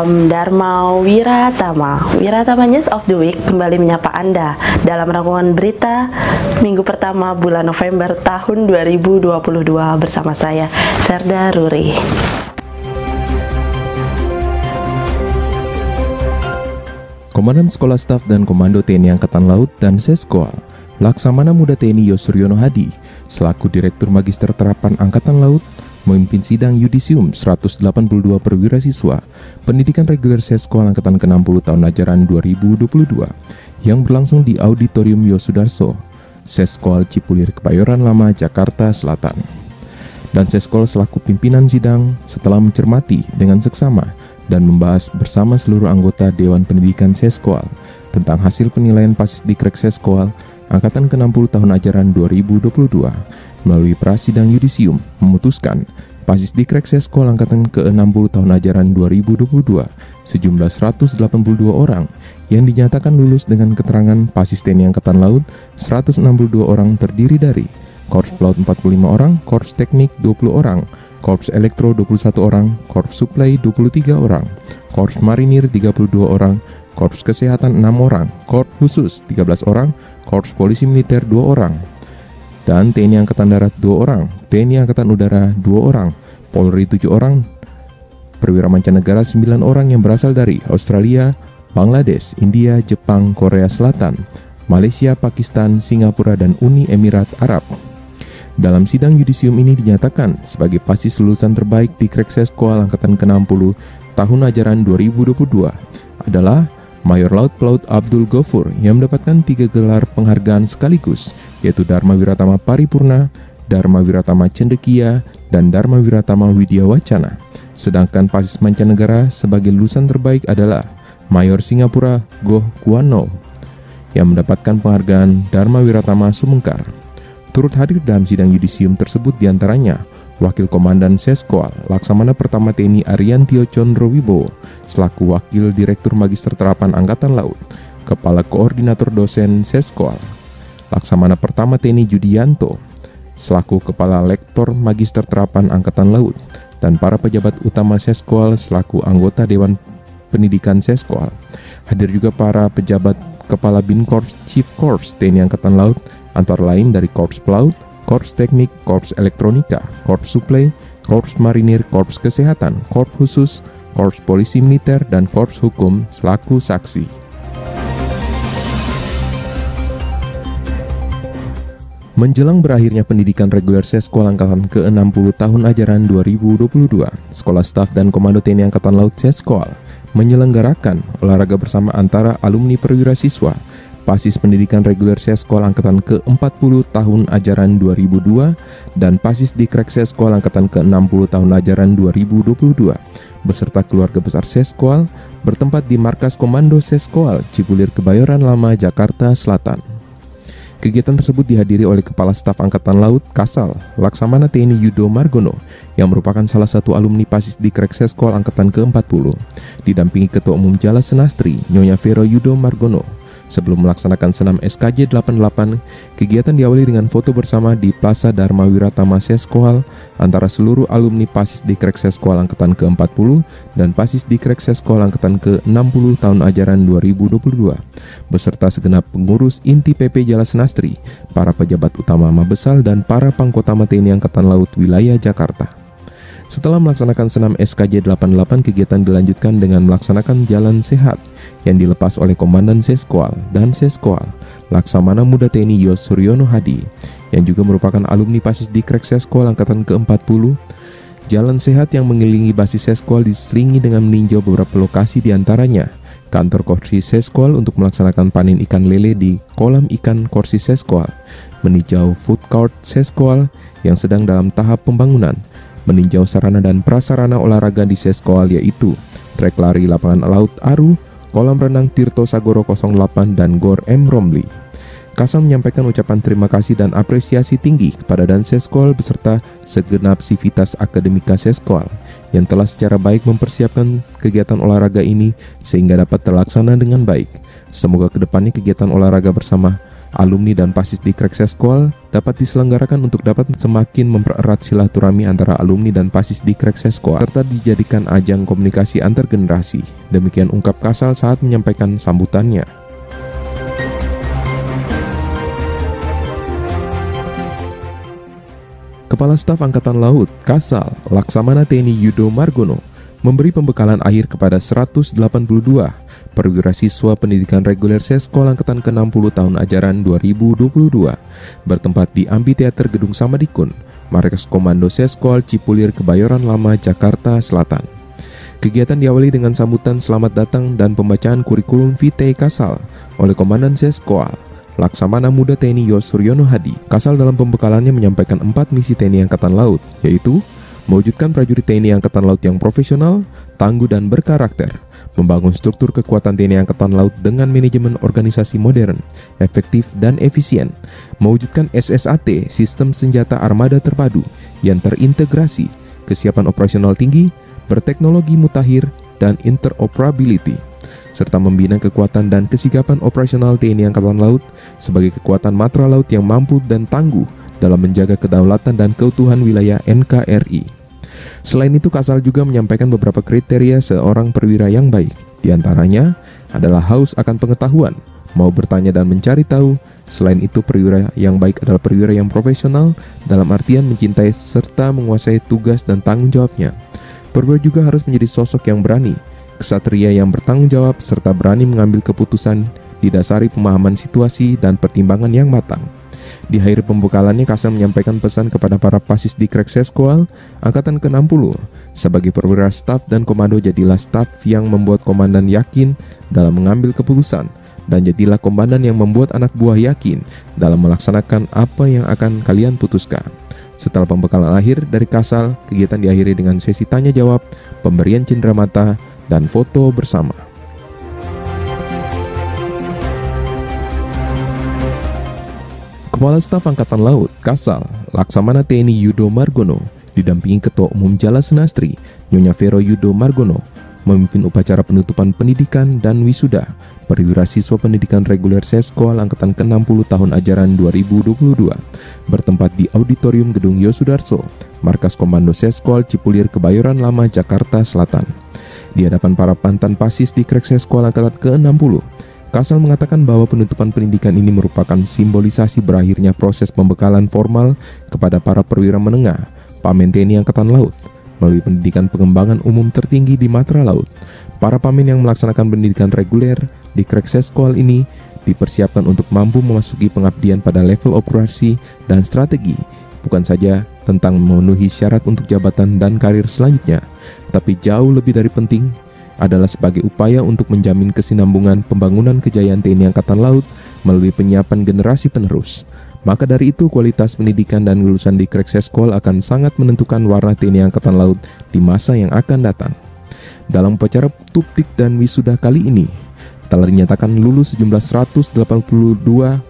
Dharma Wiratama News of the Week kembali menyapa Anda dalam rangkuman berita minggu pertama bulan November tahun 2022 bersama saya, Serda Ruri. Komandan Sekolah Staf dan Komando TNI Angkatan Laut dan Seskoal, Laksamana Muda TNI Yosuryono Hadi, selaku Direktur Magister Terapan Angkatan Laut, memimpin sidang yudisium 182 perwira siswa pendidikan reguler Seskoal Angkatan ke-60 tahun ajaran 2022 yang berlangsung di Auditorium Yosudarso, Seskoal Cipulir, Kebayoran Lama, Jakarta Selatan. Dan Seskoal selaku pimpinan sidang setelah mencermati dengan seksama dan membahas bersama seluruh anggota Dewan Pendidikan Seskoal tentang hasil penilaian Pasisdikrek Seskoal Angkatan ke-60 tahun ajaran 2022 melalui prasidang yudisium memutuskan Pasisdikrek Seskoal Angkatan ke-60 tahun ajaran 2022 sejumlah 182 orang yang dinyatakan lulus dengan keterangan Pasis TNI Angkatan Laut 162 orang terdiri dari Korps Pelaut 45 orang, Korps Teknik 20 orang, Korps Elektro 21 orang, Korps Suplai 23 orang, Korps Marinir 32 orang, Korps Kesehatan 6 orang, Korps Khusus 13 orang, Korps Polisi Militer 2 orang, dan TNI Angkatan Darat 2 orang, TNI Angkatan Udara 2 orang, Polri 7 orang, perwira mancanegara 9 orang yang berasal dari Australia, Bangladesh, India, Jepang, Korea Selatan, Malaysia, Pakistan, Singapura, dan Uni Emirat Arab. Dalam sidang yudisium ini dinyatakan sebagai pasis lulusan terbaik di Krek Seskoal Angkatan ke-60 tahun ajaran 2022 adalah Mayor Laut Pelaut Abdul Ghafur yang mendapatkan 3 gelar penghargaan sekaligus, yaitu Dharma Wiratama Paripurna, Dharma Wiratama Cendekia, dan Dharma Wiratama Widya Wacana. Sedangkan pasis mancanegara sebagai lulusan terbaik adalah Mayor Singapura Goh Kuano yang mendapatkan penghargaan Dharma Wiratama Sumengkar. Turut hadir dalam sidang yudisium tersebut diantaranya Wakil Komandan Seskoal Laksamana Pertama TNI Ariantio Condrowibowo selaku Wakil Direktur Magister Terapan Angkatan Laut, Kepala Koordinator Dosen Seskoal Laksamana Pertama TNI Judianto selaku Kepala Lektor Magister Terapan Angkatan Laut, dan para pejabat utama Seskoal selaku anggota Dewan Pendidikan Seskoal. Hadir juga para pejabat Kepala Binkorps Chief Korps TNI Angkatan Laut antara lain dari Korps Pelaut, Korps Teknik, Korps Elektronika, Korps Suplai, Korps Marinir, Korps Kesehatan, Korps Khusus, Korps Polisi Militer, dan Korps Hukum selaku saksi. Menjelang berakhirnya pendidikan reguler Seskoal Angkatan ke-60 tahun ajaran 2022, Sekolah Staf dan Komando TNI Angkatan Laut Seskoal menyelenggarakan olahraga bersama antara alumni perwira siswa Pasis Pendidikan Reguler Seskoal Angkatan ke-40 tahun ajaran 2002 dan Pasis Dikrek Seskoal Angkatan ke-60 tahun ajaran 2022 beserta keluarga besar Seskoal bertempat di Markas Komando Seskoal Cipulir, Kebayoran Lama, Jakarta Selatan. Kegiatan tersebut dihadiri oleh Kepala Staf Angkatan Laut Kasal Laksamana TNI Yudo Margono yang merupakan salah satu alumni Pasis Dikrek Seskoal Angkatan ke-40, didampingi Ketua Umum Jala Senastri Nyonya Vero Yudo Margono. Sebelum melaksanakan senam SKJ 88, kegiatan diawali dengan foto bersama di Plaza Dharma Wiratama Seskoal antara seluruh alumni Pasis Dikrek Seskoal Angkatan ke-40 dan Pasis Dikrek Seskoal Angkatan ke-60 tahun ajaran 2022, beserta segenap pengurus inti PP Jala Senastri, para pejabat utama Mabesal, dan para Pangkotama TNI Angkatan Laut Wilayah Jakarta. Setelah melaksanakan senam SKJ 88, kegiatan dilanjutkan dengan melaksanakan jalan sehat yang dilepas oleh Komandan Seskoal dan Seskoal Laksamana Muda TNI Yosuryono Hadi yang juga merupakan alumni Pasis Dikrek Seskoal Angkatan ke-40. Jalan sehat yang mengelilingi basis Seskoal diselingi dengan meninjau beberapa lokasi, diantaranya kantor Korsi Seskoal untuk melaksanakan panen ikan lele di kolam ikan Korsi Seskoal, meninjau food court Seskoal yang sedang dalam tahap pembangunan, meninjau sarana dan prasarana olahraga di Seskoal yaitu trek lari lapangan Laut Aru, kolam renang Tirto Sagoro 08, dan Gor M. Romli. Kasam menyampaikan ucapan terima kasih dan apresiasi tinggi kepada Dan Seskoal beserta segenap sivitas akademika Seskoal yang telah secara baik mempersiapkan kegiatan olahraga ini sehingga dapat terlaksana dengan baik. Semoga kedepannya kegiatan olahraga bersama Alumni dan Pasis Dikrek Seskol dapat diselenggarakan untuk dapat semakin mempererat silaturahmi antara alumni dan Pasis Dikrek Seskol serta dijadikan ajang komunikasi antar generasi. Demikian ungkap Kasal saat menyampaikan sambutannya. Kepala Staf Angkatan Laut, Kasal, Laksamana TNI Yudo Margono, memberi pembekalan akhir kepada 182 perwira siswa pendidikan reguler Seskol Angkatan ke-60 tahun ajaran 2022 bertempat di Amphitheater Gedung Samadikun, Markas Komando Seskol Cipulir, Kebayoran Lama, Jakarta Selatan. Kegiatan diawali dengan sambutan selamat datang dan pembacaan kurikulum vitae Kasal oleh Komandan Seskol, Laksamana Muda TNI Yosuryono Hadi. Kasal dalam pembekalannya menyampaikan 4 misi TNI Angkatan Laut, yaitu mewujudkan prajurit TNI Angkatan Laut yang profesional, tangguh dan berkarakter, membangun struktur kekuatan TNI Angkatan Laut dengan manajemen organisasi modern, efektif dan efisien, mewujudkan SSAT, sistem senjata armada terpadu yang terintegrasi, kesiapan operasional tinggi, berteknologi mutakhir dan interoperability, serta membina kekuatan dan kesigapan operasional TNI Angkatan Laut sebagai kekuatan matra laut yang mampu dan tangguh dalam menjaga kedaulatan dan keutuhan wilayah NKRI. Selain itu, Kasal juga menyampaikan beberapa kriteria seorang perwira yang baik. Di antaranya adalah haus akan pengetahuan, mau bertanya dan mencari tahu. Selain itu, perwira yang baik adalah perwira yang profesional dalam artian mencintai serta menguasai tugas dan tanggung jawabnya. Perwira juga harus menjadi sosok yang berani, kesatria yang bertanggung jawab, serta berani mengambil keputusan didasari pemahaman situasi dan pertimbangan yang matang. Di akhir pembekalannya, Kasal menyampaikan pesan kepada para Pasis Dikrek Seskol Angkatan ke-60. Sebagai perwira staf dan komando, jadilah staf yang membuat komandan yakin dalam mengambil keputusan, dan jadilah komandan yang membuat anak buah yakin dalam melaksanakan apa yang akan kalian putuskan. Setelah pembekalan akhir dari Kasal, kegiatan diakhiri dengan sesi tanya jawab, pemberian cenderamata, dan foto bersama. Kepala Staf Angkatan Laut, Kasal, Laksamana TNI Yudo Margono, didampingi Ketua Umum Jala Senastri, Nyonya Vero Yudo Margono, memimpin upacara penutupan pendidikan dan wisuda perwira siswa pendidikan reguler Seskol Angkatan ke-60 tahun ajaran 2022, bertempat di Auditorium Gedung Yosudarso, Markas Komando Seskol Cipulir, Kebayoran Lama, Jakarta Selatan. Di hadapan para mantan Pasis Dikrek Seskol Angkatan ke-60, Kasal mengatakan bahwa penutupan pendidikan ini merupakan simbolisasi berakhirnya proses pembekalan formal kepada para perwira menengah Pamen TNI Angkatan Laut melalui pendidikan pengembangan umum tertinggi di Matra Laut. Para pamen yang melaksanakan pendidikan reguler di Dikrek Seskol ini dipersiapkan untuk mampu memasuki pengabdian pada level operasi dan strategi, bukan saja tentang memenuhi syarat untuk jabatan dan karir selanjutnya, tapi jauh lebih dari penting adalah sebagai upaya untuk menjamin kesinambungan pembangunan kejayaan TNI Angkatan Laut melalui penyiapan generasi penerus. Maka dari itu, kualitas pendidikan dan lulusan di Dikrek Seskol akan sangat menentukan warna TNI Angkatan Laut di masa yang akan datang. Dalam upacara tupdik dan wisuda kali ini, telah dinyatakan lulus sejumlah 182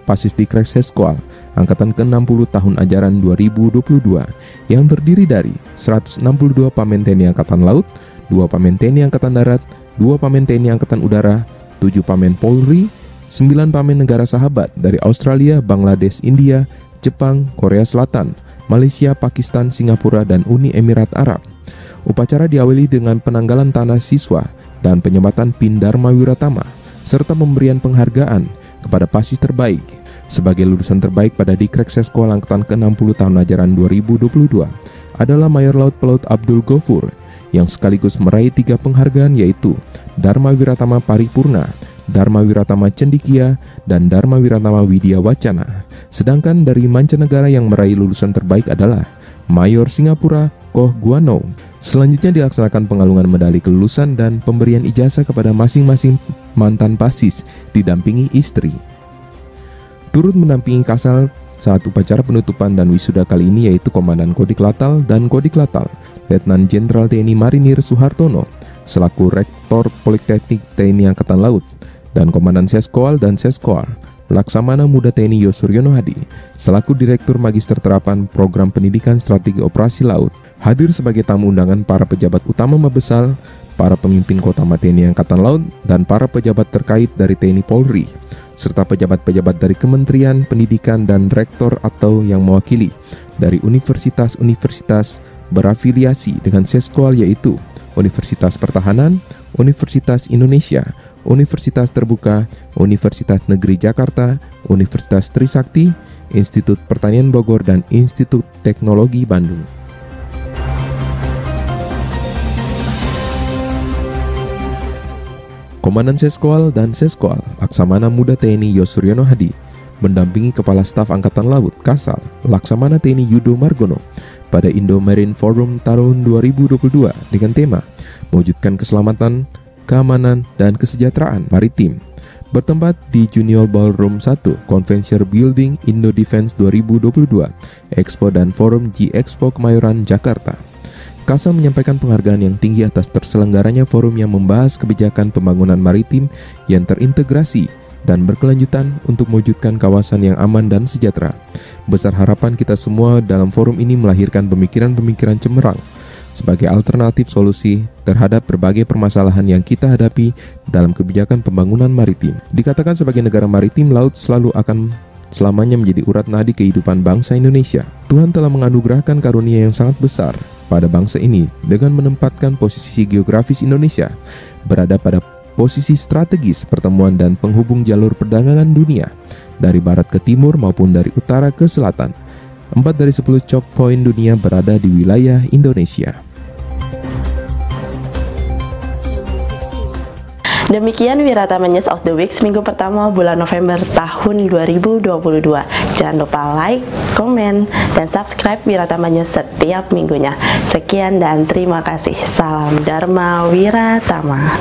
Pasis Dikrek Seskol Angkatan ke-60 tahun ajaran 2022 yang terdiri dari 162 Pamen TNI Angkatan Laut, 2 Pamen TNI Angkatan Darat, 2 Pamen TNI Angkatan Udara, 7 Pamen Polri, 9 Pamen negara sahabat dari Australia, Bangladesh, India, Jepang, Korea Selatan, Malaysia, Pakistan, Singapura, dan Uni Emirat Arab. Upacara diawali dengan penanggalan tanah siswa dan penyematan Pin Dharma Wiratama, serta pemberian penghargaan kepada Pasis terbaik. Sebagai lulusan terbaik pada Dikrek Seskol Angkatan ke-60 tahun ajaran 2022 adalah Mayor Laut Pelaut Abdul Ghafur, yang sekaligus meraih 3 penghargaan, yaitu Dharma Wiratama Paripurna, Dharma Wiratama Cendikia, dan Dharma Wiratama Widya Wacana. Sedangkan dari mancanegara yang meraih lulusan terbaik adalah Mayor Singapura Koh Guano. Selanjutnya dilaksanakan pengalungan medali kelulusan dan pemberian ijazah kepada masing-masing mantan Pasis didampingi istri. Turut mendampingi Kasal saat upacara penutupan dan wisuda kali ini yaitu Komandan Kodik Latal dan Kodik Latal, Letnan Jenderal TNI Marinir Suhartono selaku Rektor Politeknik TNI Angkatan Laut, dan Komandan Seskol dan Seskol, Laksamana Muda TNI Yosuryono Hadi selaku Direktur Magister Terapan Program Pendidikan Strategi Operasi Laut. Hadir sebagai tamu undangan para pejabat utama Mabesal, para pemimpin Kota TNI Angkatan Laut, dan para pejabat terkait dari TNI Polri, serta pejabat-pejabat dari Kementerian Pendidikan dan rektor atau yang mewakili dari universitas-universitas berafiliasi dengan Seskoal, yaitu Universitas Pertahanan, Universitas Indonesia, Universitas Terbuka, Universitas Negeri Jakarta, Universitas Trisakti, Institut Pertanian Bogor, dan Institut Teknologi Bandung. Komandan Seskoal dan Seskoal, Laksamana Muda TNI Yosuryono Hadi, mendampingi Kepala Staf Angkatan Laut Kasal, Laksamana TNI Yudo Margono, pada Indo Marine Forum tahun 2022 dengan tema mewujudkan keselamatan, keamanan, dan kesejahteraan maritim, bertempat di Junior Ballroom 1 Convention Building Indo Defense 2022, Expo dan Forum G-Expo Kemayoran, Jakarta. Kasal menyampaikan penghargaan yang tinggi atas terselenggaranya forum yang membahas kebijakan pembangunan maritim yang terintegrasi dan berkelanjutan untuk mewujudkan kawasan yang aman dan sejahtera. Besar harapan kita semua dalam forum ini melahirkan pemikiran-pemikiran cemerlang sebagai alternatif solusi terhadap berbagai permasalahan yang kita hadapi dalam kebijakan pembangunan maritim. Dikatakan sebagai negara maritim, laut selalu akan selamanya menjadi urat nadi kehidupan bangsa Indonesia. Tuhan telah menganugerahkan karunia yang sangat besar pada bangsa ini dengan menempatkan posisi geografis Indonesia berada pada posisi strategis pertemuan dan penghubung jalur perdagangan dunia dari barat ke timur maupun dari utara ke selatan. 4 dari 10 choke point dunia berada di wilayah Indonesia. Demikian Wiratama News of the Week minggu pertama bulan November tahun 2022. Jangan lupa like, komen, dan subscribe Wiratama News setiap minggunya. Sekian dan terima kasih. Salam Dharma Wiratama.